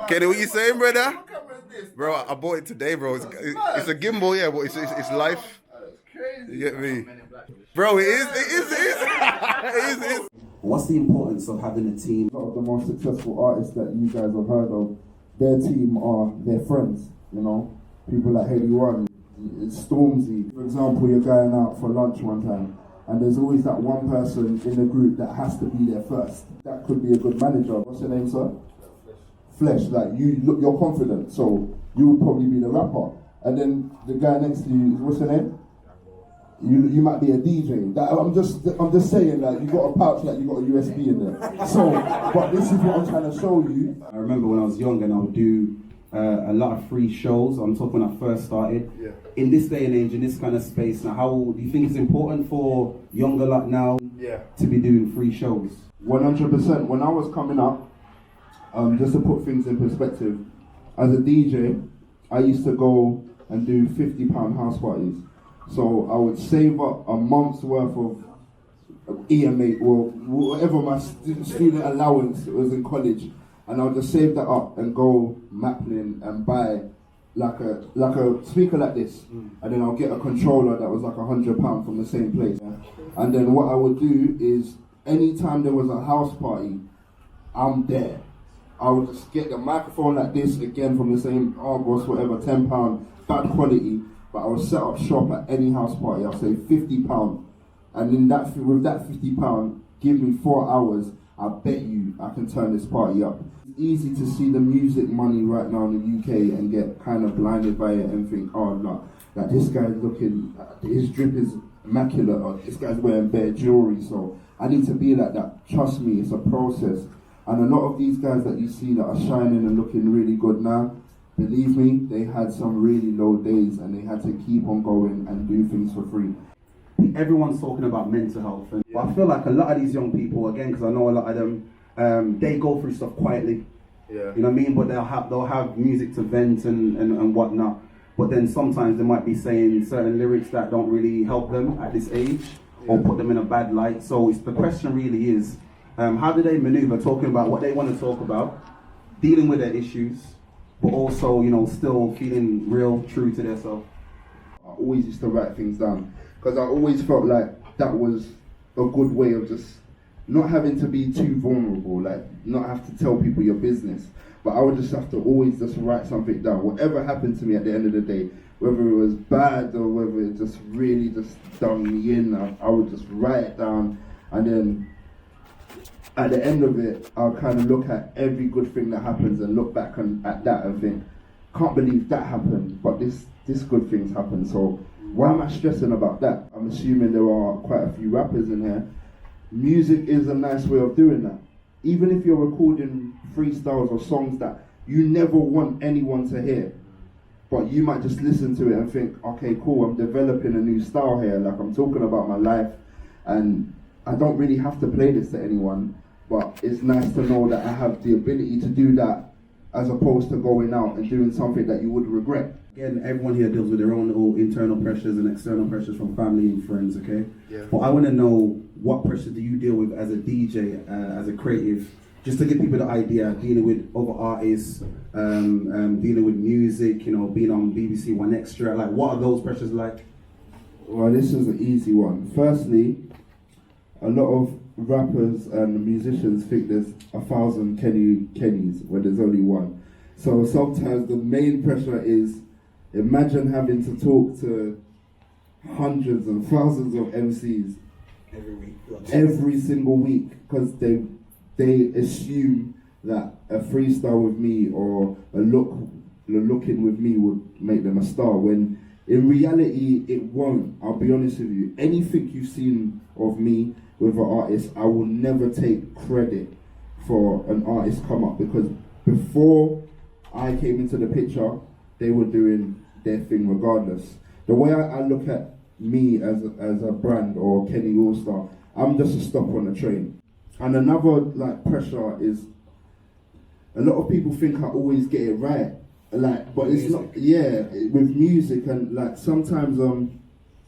Kenny, what you saying, brother? Bro, I bought it today, bro. It's a gimbal, yeah, but it's life. You get me? Bro, it is. It is. What's the importance of having a team? A lot of the most successful artists that you guys have heard of, their team are their friends, you know? People like Haley One, it's Stormzy. For example, you're going out for lunch one time, and there's always that one person in the group that has to be there first. That could be a good manager. What's your name, sir? Flesh. Like, you're confident, so you would probably be the rapper. And then the guy next to you, what's your name? You might be a DJ. I'm just saying that you got a pouch like you got a USB in there. So, but this is what I'm trying to show you. I remember when I was young and I would do a lot of free shows. I'm talking when I first started. Yeah. In this day and age, in this kind of space now, how do you think it's important for younger lot now to be doing free shows? 100%. When I was coming up, just to put things in perspective, as a DJ, I used to go and do £50 house parties. So I would save up a month's worth of EMA or whatever my student allowance was in college, and I would just save that up and go Maplin and buy like a speaker like this, and then I'll get a controller that was like £100 from the same place. And then what I would do is, anytime there was a house party, I'm there. I would just get the microphone like this again from the same Argos, whatever, £10, bad quality. But I would set up shop at any house party. I'll say £50, and then with that £50, give me 4 hours. I bet you I can turn this party up. It's easy to see the music money right now in the UK and get kind of blinded by it and think, oh no, like this guy's looking, his drip is immaculate, or this guy's wearing bare jewelry, so I need to be like that. Trust me, it's a process. And a lot of these guys that you see that are shining and looking really good now, believe me, they had some really low days and they had to keep on going and do things for free. Everyone's talking about mental health, but I feel like a lot of these young people, again, because I know a lot of them, they go through stuff quietly. Yeah. You know what I mean? But they'll have music to vent and whatnot. But then sometimes they might be saying certain lyrics that don't really help them at this age, or put them in a bad light. So the question really is, how do they maneuver talking about what they want to talk about, dealing with their issues, but also, you know, still feeling real true to themselves? I always used to write things down, because I always felt like that was a good way of just not having to be too vulnerable, like not have to tell people your business. But I would just have to always just write something down. Whatever happened to me at the end of the day, whether it was bad or whether it just really just done me in, I would just write it down, and then at the end of it, I'll kind of look at every good thing that happens and look back at that and think, can't believe that happened, but this good things happen. So why am I stressing about that? I'm assuming there are quite a few rappers in here. Music is a nice way of doing that. Even if you're recording freestyles or songs that you never want anyone to hear, but you might just listen to it and think, okay, cool, I'm developing a new style here, like I'm talking about my life, and I don't really have to play this to anyone, but it's nice to know that I have the ability to do that, as opposed to going out and doing something that you would regret. Again, everyone here deals with their own little internal pressures and external pressures from family and friends, okay? Yeah. But I want to know, what pressure do you deal with as a DJ, as a creative, just to give people the idea, dealing with other artists, dealing with music, you know, being on BBC One Extra, like what are those pressures like? Well, this is an easy one. Firstly, a lot of rappers and musicians think there's 1,000 Kennys when there's only one. So sometimes the main pressure is, imagine having to talk to hundreds and thousands of MCs every single week, because they assume that a freestyle with me or a look-in with me would make them a star, when in reality it won't. I'll be honest with you. Anything you've seen of me with an artist, I will never take credit for an artist come up, because before I came into the picture, they were doing their thing regardless. The way I look at me as a brand or Kenny Allstar, I'm just a stop on the train. And another like pressure is, a lot of people think I always get it right, like, but it's not. Yeah, with music, and like sometimes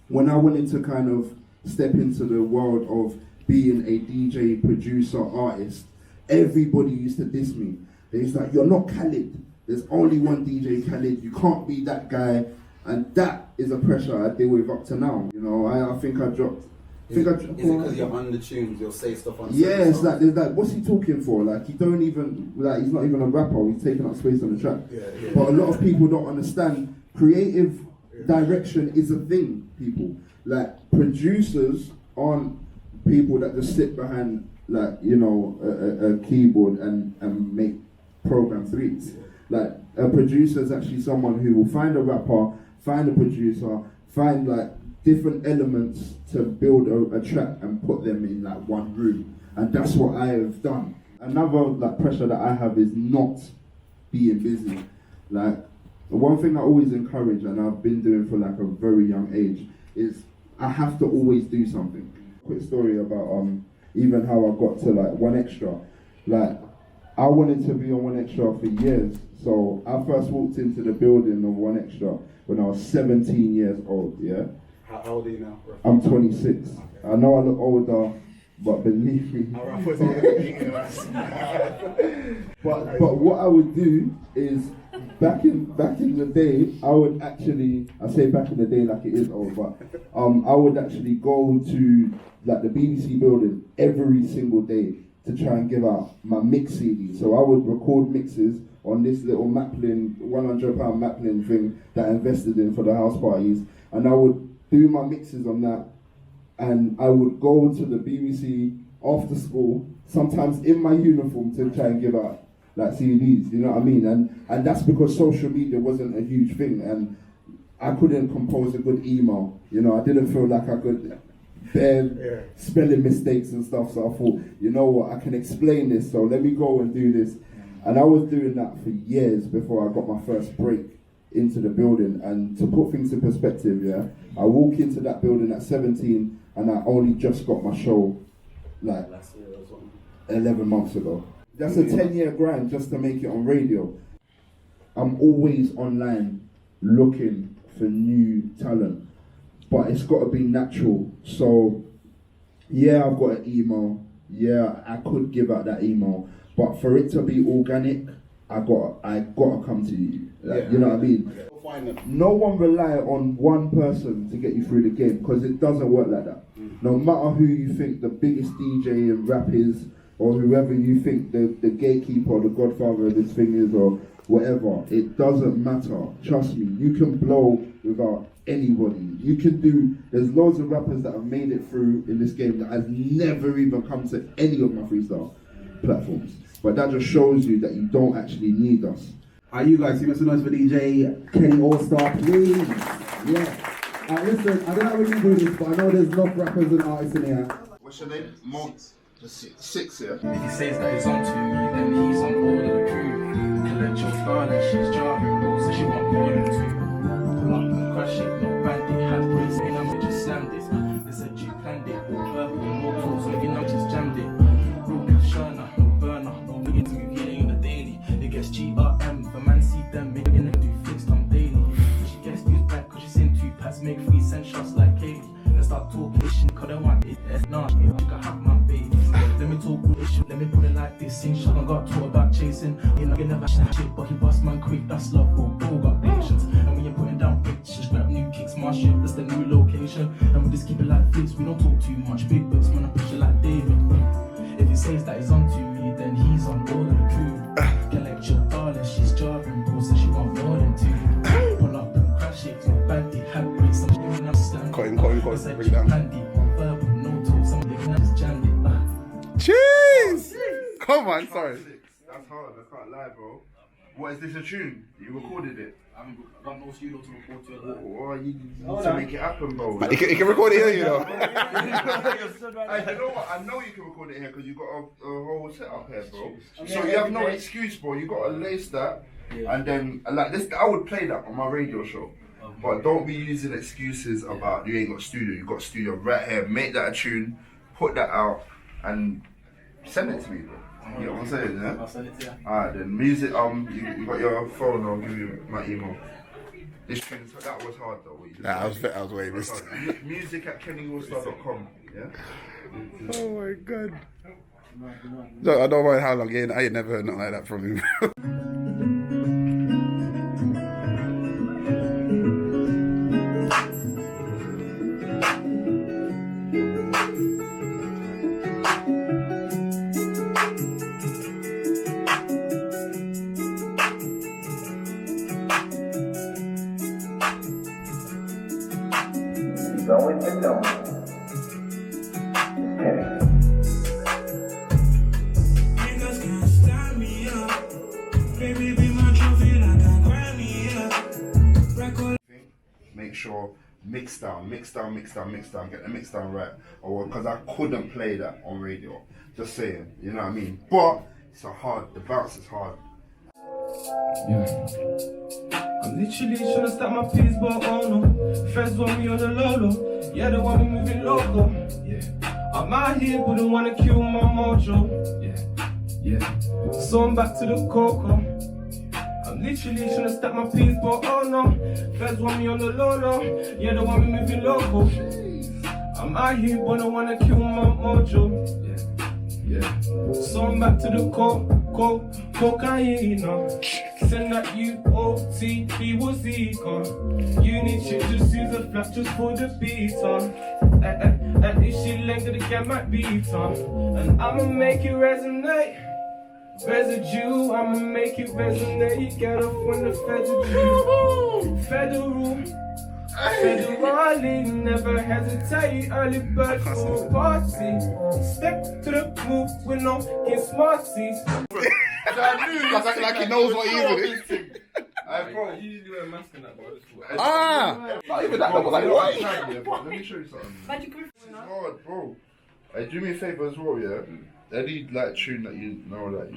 when I wanted to kind of step into the world of being a DJ, producer, artist, everybody used to diss me. It's like, you're not Khaled. There's only one DJ Khaled. You can't be that guy. And that is a pressure I deal with up to now. You know, I think I dropped. Is it because you're on the tunes, you'll say stuff on yeah, it's like, there's like, what's he talking for? Like, he don't even, like, he's not even a rapper, he's taking up space on the track. But a lot of people don't understand, creative direction is a thing, people. Like, producers aren't people that just sit behind, like, you know, a keyboard and make program threes. Like, a producer is actually someone who will find a rapper, find a producer, find, like, different elements to build a track and put them in like one room, and that's what I have done. Another like pressure that I have is not being busy. Like, one thing I always encourage, and I've been doing for like a very young age, is I have to always do something. Quick story about even how I got to like One Extra. Like, I wanted to be on One Extra for years, so I first walked into the building of One Extra when I was 17 years old. Yeah. How old are you now? I'm 26. I know I look older, but believe me. But what I would do is, back in the day, I would actually, I say back in the day like it is old, but I would actually go to like the BBC building every single day to try and give out my mix CD. So I would record mixes on this little Maplin, £100 Maplin thing that I invested in for the house parties, and I would do my mixes on that, and I would go to the BBC after school, sometimes in my uniform, to try and give out like CDs, you know what I mean? And that's because social media wasn't a huge thing, and I couldn't compose a good email, you know, I didn't feel like I could bear spelling mistakes and stuff, so I thought, you know what, I can explain this, so let me go and do this. And I was doing that for years before I got my first break into the building. And to put things in perspective, yeah, I walk into that building at 17 and I only just got my show like 11 months ago. That's a 10-year grind just to make it on radio. I'm always online looking for new talent, but it's got to be natural. So yeah, I've got an email. Yeah, I could give out that email, but for it to be organic, I gotta come to you. Like, you know what I mean? No one rely on one person to get you through the game, because it doesn't work like that. No matter who you think the biggest DJ in rap is, or whoever you think the gatekeeper or the godfather of this thing is, or whatever, it doesn't matter. Trust me, you can blow without anybody. You can do, there's loads of rappers that have made it through in this game that has never even come to any of my freestyle platforms. But that just shows you that you don't actually need us. Alright, you guys, make some noise for DJ Kenny Allstar, please. Yeah. Listen, I don't know when you do this, but I know there's enough rappers and artists in here. What's your name? Six, yeah? If he says that he's on to me, then he's on board of the crew. Collect your star that she's driving, so she want more than two. Pull up and crush it, no bandit, hand brace, and I'm just slammed it. They said you planned it, verbal, no clothes, so you know just jammed it. Broken Shana, no burner, no million to be getting in the daily. It gets GRM, the man see them, make it do fixed on daily. She gets used back, cause she's in 2 packs, make 3 cent shots like Kaylee. Let's start talking shit, cause I want it, nah, you can have my baby. Let me talk good issue, let me put it like this. Sing shit, I got taught about chasing. You know, you never snap shit, but he bust man quick, that's love, bro, got patience. And when you're putting down pictures, grab new kicks, my shit, that's the new location. And we just keep it like this, we don't talk too much. Big books, man, I push it like David. If he says that he's on to me, then he's on board of the crew. Collect your darling, she's driving, bro, so she want more than 2. Pull up and crash it, no bandit, hand breaks, I'm giving up slang. Cut him, bring it down. Verbal, no talk, some living up his jammed it. Jeez! Come on, sorry. That's hard, I can't lie, bro. What, is this a tune? You recorded it? I've got no studio to record to it. Oh, you need to make it happen, bro. He can record it here, you know. Hey, you know what? I know you can record it here because you got a whole setup here, bro. So you have no excuse, bro. You got to lace that, and then like this. I would play that on my radio show, but don't be using excuses about you ain't got studio. You got studio right here. Make that a tune, put that out, and send it to me, bro. You know what I'm saying, yeah? I'll send it to you. Alright then, music, you got your phone, I'll give you my email. This tune, that was hard though, what you just said. I was waiting. Music at kennyallstar.com, yeah? Oh my god. No, I don't mind how long. I ain't never heard nothing like that from him. Going to go. Niggas can't stand me up. Baby, be my trophy like a Grammy, yeah. Record. Make sure mix down, get the mix down right. Or because I couldn't play that on radio. Just saying, you know what I mean? But it's the bounce is hard. Yeah. I'm literally trying to stack my peas, but oh no. Feds want me on the Lolo. Yeah, they want me moving loco. Yeah. I'm out here, wouldn't wanna kill my mojo. Yeah. So I'm back to the coco. I'm literally trying to stack my peas, but oh no. Feds want me on the Lolo. Yeah, they want me moving loco. I'm out here, wouldn't wanna kill my mojo. Yeah. So I'm back to the cocaine. Send that UOTP was Zika. You need shit, just use a flap just for the beat on. At least she length of the gap might beat on. And I'ma make it resonate. Residue, I'ma make it resonate. Get off when the Federally, never hesitate. Early bird for a party. Step to the group with no get smarties. like he knows what he's doing. I usually wear a mask and that, but Not even that. I was like, what? Let me show you something. God, bro. Hey, do me a favour as well, yeah? Any like tune that you know, like,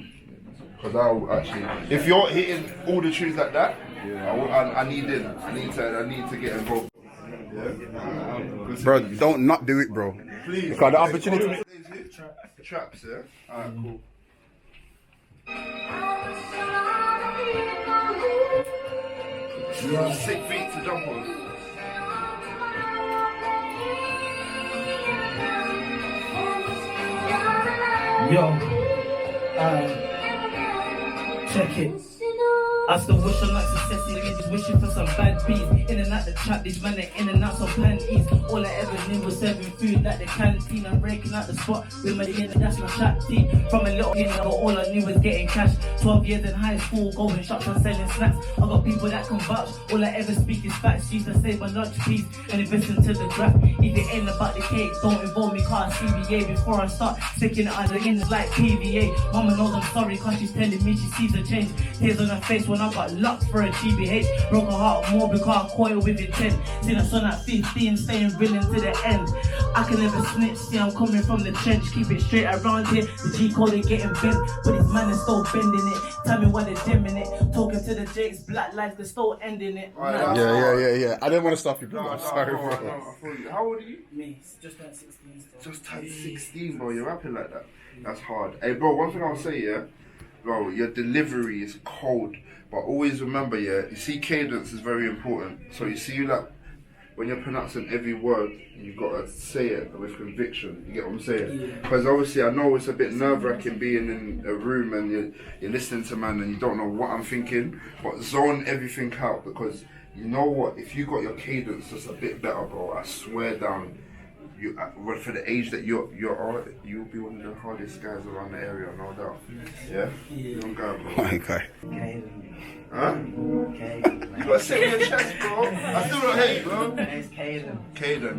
because I'll actually, if you're hitting all the tunes like that, I need to get involved. Yeah. Bro, don't not do it, bro. Please. Because the opportunity. Traps, yeah. Alright, cool. You have 6 feet to jump on. Yo, check it. I still wish on like success, niggas wishing for some bad beats. In and out the trap, these men are in and out some panties. All I ever knew was serving food like the canteen. I'm breaking out the spot with my in, that's my trap team. From a little kid, all I knew was getting cash. 12 years in high school, going shops and selling snacks. I got people that can vouch, all I ever speak is facts. Used to save my lunch piece and invest into the draft. If it ain't about the cake, don't involve me, cause CBA. Before I start sticking it out the ends like PVA. Mama knows I'm sorry, cause she's telling me she sees a change. Tears on her face when I got luck for a GBH. Broke her heart more because I coil with intent. Seen a son at 15, staying willing to the end. I can never snitch, see I'm coming from the trench. Keep it straight around here, the G code ain't getting bent. But these man is still bending it. Tell me why they're dimming it. Talking to the Jakes, black lives, they're still ending it. Yeah. I didn't want to stop you, bro. I'm sorry, bro. How old are you? Me, just turned 16 still. Just turned 16, bro. You're rapping like that. That's hard. Hey, bro, one thing I'll say, yeah? Bro, your delivery is cold. But always remember, yeah, you see cadence is very important. So you see like, when you're pronouncing every word, you gotta say it with conviction. You get what I'm saying? Because obviously I know it's a bit nerve-wracking being in a room and you're listening to man and you don't know what I'm thinking. But zone everything out, because you know what? If you got your cadence just a bit better, bro, I swear down, for the age that you'll be one of the hardest guys around the area, no doubt. Yeah? You don't go, bro. Okay. Huh? Caden. You gotta sit in your chest, bro. I still don't hate, bro. It's Caden. Caden,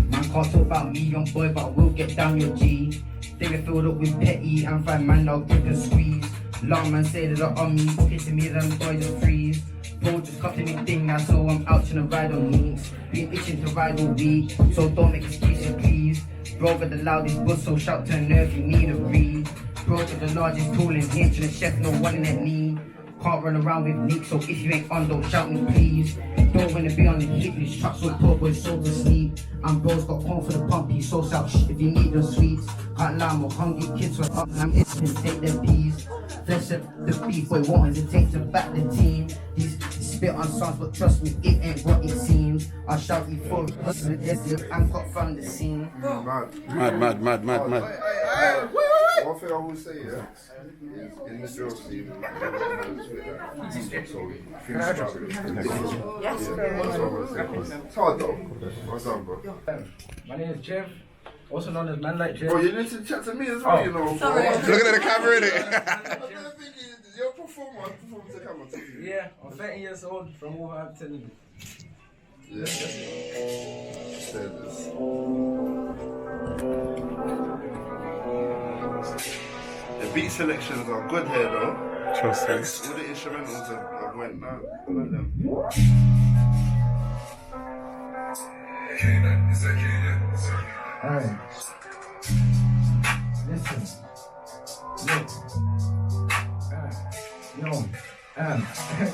Man can't talk about me, young boy, but I will get down your G. They get filled up with petty and find man now grip and squeeze. Long man say that they're on me, kissing me, them boys are freeze. Bro just cut me thing now, so I'm out to ride on knees. Been itching to ride all week, so don't make excuses please. Bro got the loudest buzz, so shout to a nerve, you need a breathe. Bro got the largest tool in here, to the chef, no one in that knee. Can't run around with Nick, so if you ain't on, don't shout me please. Don't wanna be on the hit list, truck so poor boys so to sleep. And bro's got corn for the pumpy, so shout shit if you need those sweets. Can't lie, more hungry kids for up, I'm itching, take their peas. Flesh up the beef, boy won't hesitate to back the team. These spit on songs, but trust me, it ain't what it seems. I'll shout you for hustling this, look, I'm cut from the scene. Mad. One thing I will say, yeah, is in the drill scene, it's hard though. What's up, bro? My name is Jeff, also known as Man Like Jeff. Bro, you need to chat to me as well, you know. Looking at the camera, innit? You're a performer, I perform to camera too. Yeah, I'm 30 years old from Wolverhampton. Yeah. The beat selections are good here though. Trust me. All the instrumentals have went down. I like them. Alright. Listen.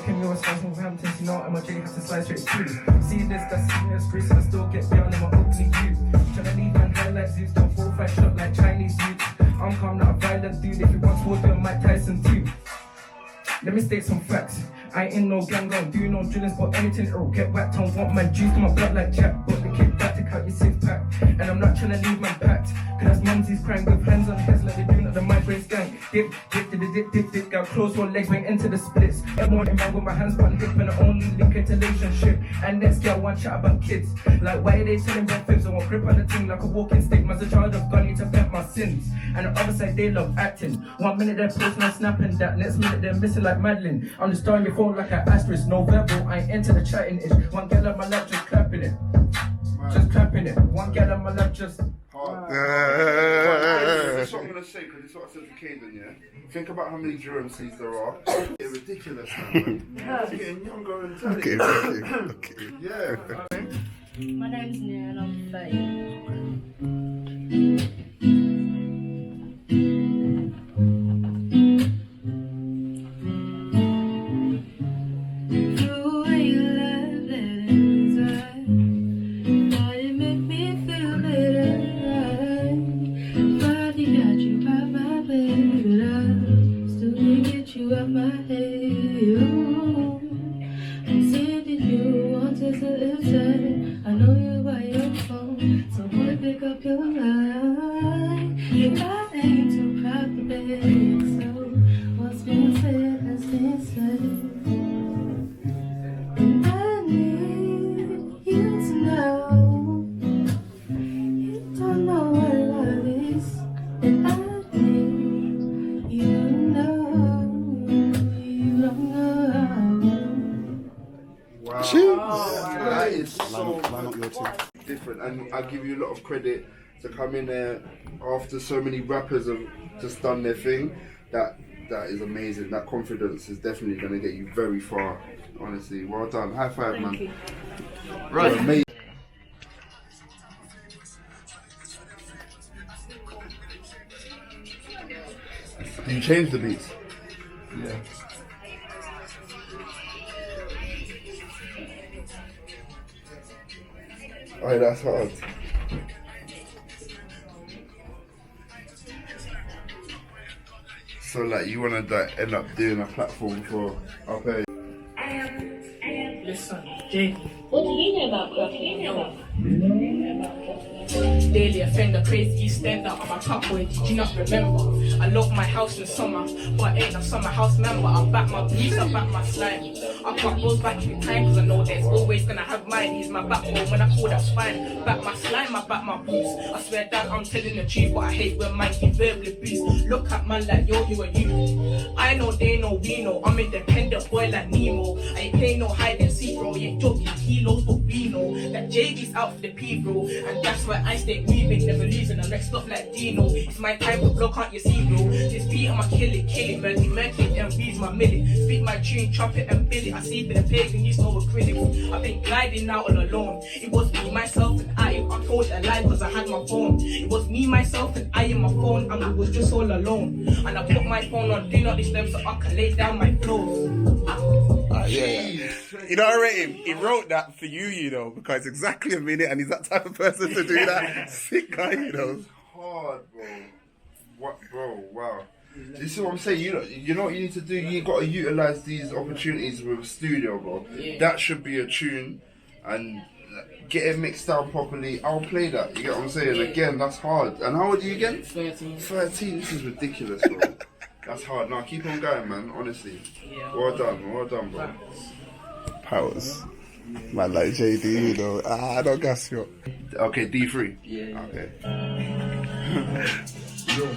Can you respect Wolverhampton? You know MJ has to slide straight through. See this, that's serious streets, and I still get beyond in my ugly view. Tryna leave man high like Zeus, don't fall fresh up like Chinese youth. I'm calm, not a violent dude. If you want to do Mike Tyson too. Let me state some facts. I ain't in no gang, don't do no drillings, but anything it'll get whacked on. Want my juice to my blood like Jack, but the kid back to cut your 6-pack. And I'm not trying to leave my packed, cause mumsy's crying with hands on heads like they're doing at the migraine gang. Dip, got close one legs went into the splits. Everyone in with my hands on hip and the only link into relationship. And next girl one chat about kids. Like why are they telling red fibs? I want grip on the thing like a walking stick. Man's a child of gunny to vent my sins. And the other side they love acting. 1 minute they're posting and snapping that, next minute they're missing like Madeline. I'm just on your phone like an asterisk, no verbal. I ain't into the chatting ish. One girl on my lap just clapping it. Just clapping it. One girl on my lap just. That's what I'm gonna say, because it's what I said to Caden, yeah? Think about how many drill MCs there are. It's ridiculous now, man. It's getting younger and Okay. yeah. My name's Nia and I'm 30. That is so different, and I give you a lot of credit to come in there after so many rappers have just done their thing. That is amazing. That confidence is definitely going to get you very far. Honestly, well done. High five, man. You. Right, amazing. You changed the beats. Yeah. Oh, that's hard. So, like, you want to end up doing a platform for up here? Listen, Jake. What do you know about Brooklyn? Daily offender, crazy extender. I'm a top boy, did you not remember? I love my house in summer, but ain't a summer house member. I back my boots, I back my slime. I got those back in time, cause I know there's always gonna have mine. He's my backbone, when I call that's fine. Back my slime, I back my boots. I swear that I'm telling the truth, but I hate when man keep verbally boost. Look at man like yo, you are you. I know, they know, we know. I'm independent boy like Nemo. I ain't playing no hide and seek, bro. You ain't joking kilos, but we know that JV's out for the P, bro. And that's why I stay moving, never losing. I'm next up like Dino. It's my time to blow, can't you see, bro? This beat, I'ma kill it, Merky, and reads my millet. Speak my tune, chop it and bill it. I see for the pagan, use no acrylics. I've been gliding out all alone. It was me, myself, and I told a lie cause I had my phone. It was me, myself, and I in my phone, and I was just all alone. And I put my phone on do not disturb so I can lay down my flows. Yeah. You know, I rate him. He wrote that for you know, because it's exactly a minute, and he's that type of person to do that. Sick guy, you know. Hard, bro. What, bro? Wow. this is what I'm saying. You know what you need to do. You got to utilize these opportunities with a studio, bro. Yeah. That should be a tune, and get it mixed down properly. I'll play that. You get what I'm saying? Yeah. Again, that's hard. And how old are you again? 13. 13. This is ridiculous, bro. That's hard. Now keep on going, man. Honestly. Yeah. Well done, bro. Powers. Man, like JD, you know. I don't gas you up. Okay, D3. Yeah. Okay. Yo,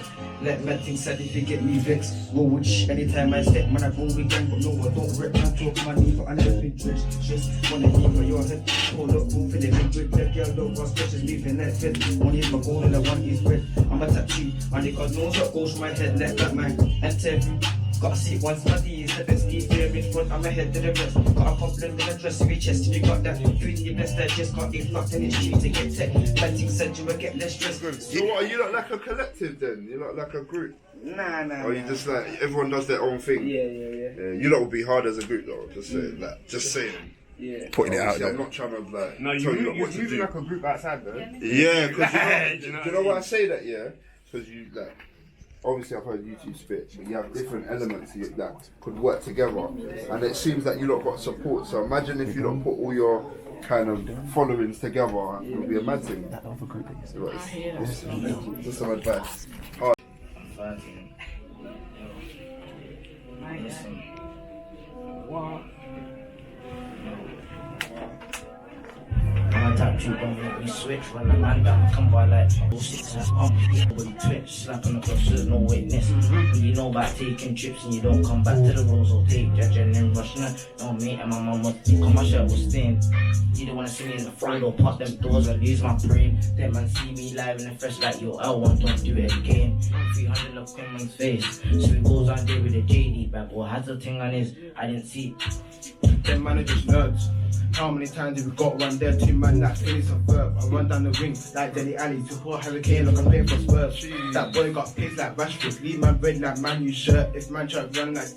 let man think sad if they get me vexed. Roll with anytime I step, man, I roll with gang, but no, I don't rep, man, talk money, but I never been dressed. Just wanna hear for your head. Hold up, boom, feeling good, left girl, low, was precious, moving like fed. One is my goal and the one is bread. I'm a tattoo, my nigga knows what goes through my head, like Batman, and Tev. Gotta see it once, my D is the best, D there in front, I'm ahead to the rest. Got a problem in the dress, if you chest, if you got that, food in your best, that just got it locked in it's cheap to get tech. Man, think said you will get less stress. So what, are you not like a collective then? You're not like a group? Nah. Or you just like, everyone does their own thing? Yeah. You lot will be hard as a group though, just saying that. Just saying. Yeah. Putting it out Obviously, there. I'm not trying to like No, tell you lot what to moving do. like a group outside though. Yeah, because Do you know do you know why I say that? Yeah, because you like. Obviously, I've heard you two spit, but you have different elements here that could work together, and it seems that you lot got support. So imagine if you don't put all your kind of followings together, it would be a mad thing. So just some advice. Hard. 13. Listen. What? I'm a type two, don't make me switch. When the man down, come by like 06 and with twitch, slapping across, there's no witness. You know about taking trips and you don't come back to the rules or take judging and rushing it. No, mate, and my mum was, cause my shirt was stained. You don't wanna see me in the front door, past them doors, I lose my brain. Them man see me live in the fresh like yo, L1, don't do it again. 300 look on man's face, so he goes on there with a JD bag or has a thing on his, I didn't see. Them man are just nerds. How many times have we got one there? Two man that finish a verb. I run down the ring like Deli Ali to pour Hurricane like I'm playing for Spurs. That boy got pace like Rashford. Leave man red like Man U shirt. If man try to run like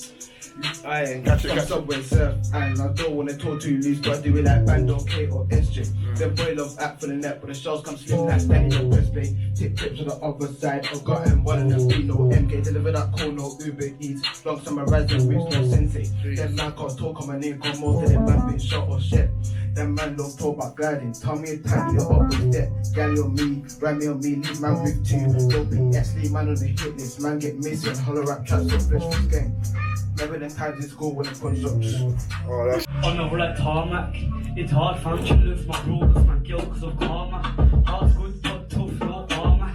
I ain't got some Subway surf. And I don't wanna talk too loose, but I do it like Bando K or SJ. Them boy love act for the net, but the shells come slim like Danny or West Bay. Tip tips on the other side. I've got him one in the beat, no MK. Deliver that call, no Uber Eats. Long summer rising roots, no sensei. Them man can't talk on my name, cause most of them man been shot or shit. Them man don't talk about gliding. Tell me a time you're up with that. Galley on me, Grammy on me, leave man with two. Don't be actually man on the hit list. Man get missing, hollow rap traps, so flesh this game. Remember them times in school when the constructs. Oh, that's On the like tarmac, it's hard fam, she looks my bro, that's my girl, cause of karma. Heart's good, but tough, no armor.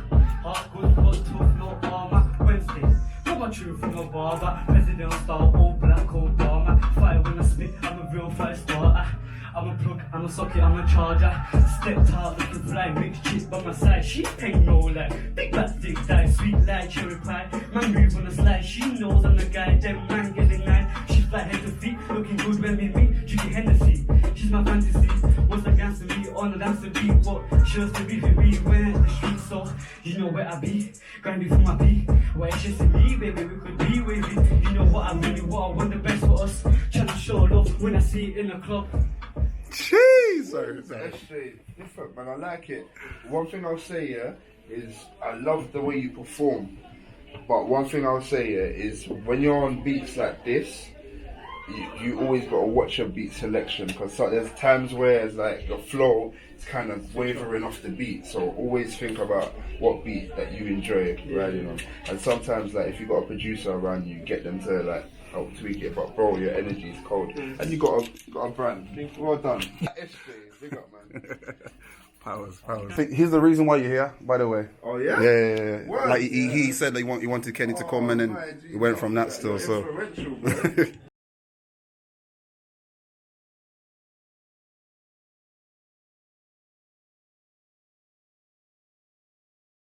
Heart's good, but tough, no armor. Wednesday, got my truth from a barber. President style, old black Obama. Fire when I spit, I'm a real fire starter. I'm a plug, I'm a socket, I'm a charger. Stepped out, looking fly, mixed chips by my side. She's paying no like big black dick die, sweet like cherry pie. Man move on the slide, she knows I'm the guy. Them man getting nine, she fly head to feet, looking good when we meet. Drinking Hennessy, she's my fantasy. What's the dance to me on the dance to beat? What she wants to be for me, when the street so you know where I be, grinding for my beat. Why it's just me, baby, we could be with it. You know what I really want, I want the best for us. Trying to show love when I see it in the club. Jeez, sorry. That's straight. Different, man. I like it. One thing I'll say, yeah, is I love the way you perform. But one thing I'll say, yeah, is when you're on beats like this, you always got to watch your beat selection, because there's times where it's like the flow is kind of wavering off the beat. So always think about what beat that you enjoy riding on. And sometimes, like, if you got a producer around you, get them to like help tweak it. But bro, your energy is cold, and you got a brand. Well done. Big up, man. Powers. Here's the reason why you're here, by the way. Oh yeah? Yeah. What? Like he said that he wanted Kenny to come in, and he went from that still. So. Influential, bro.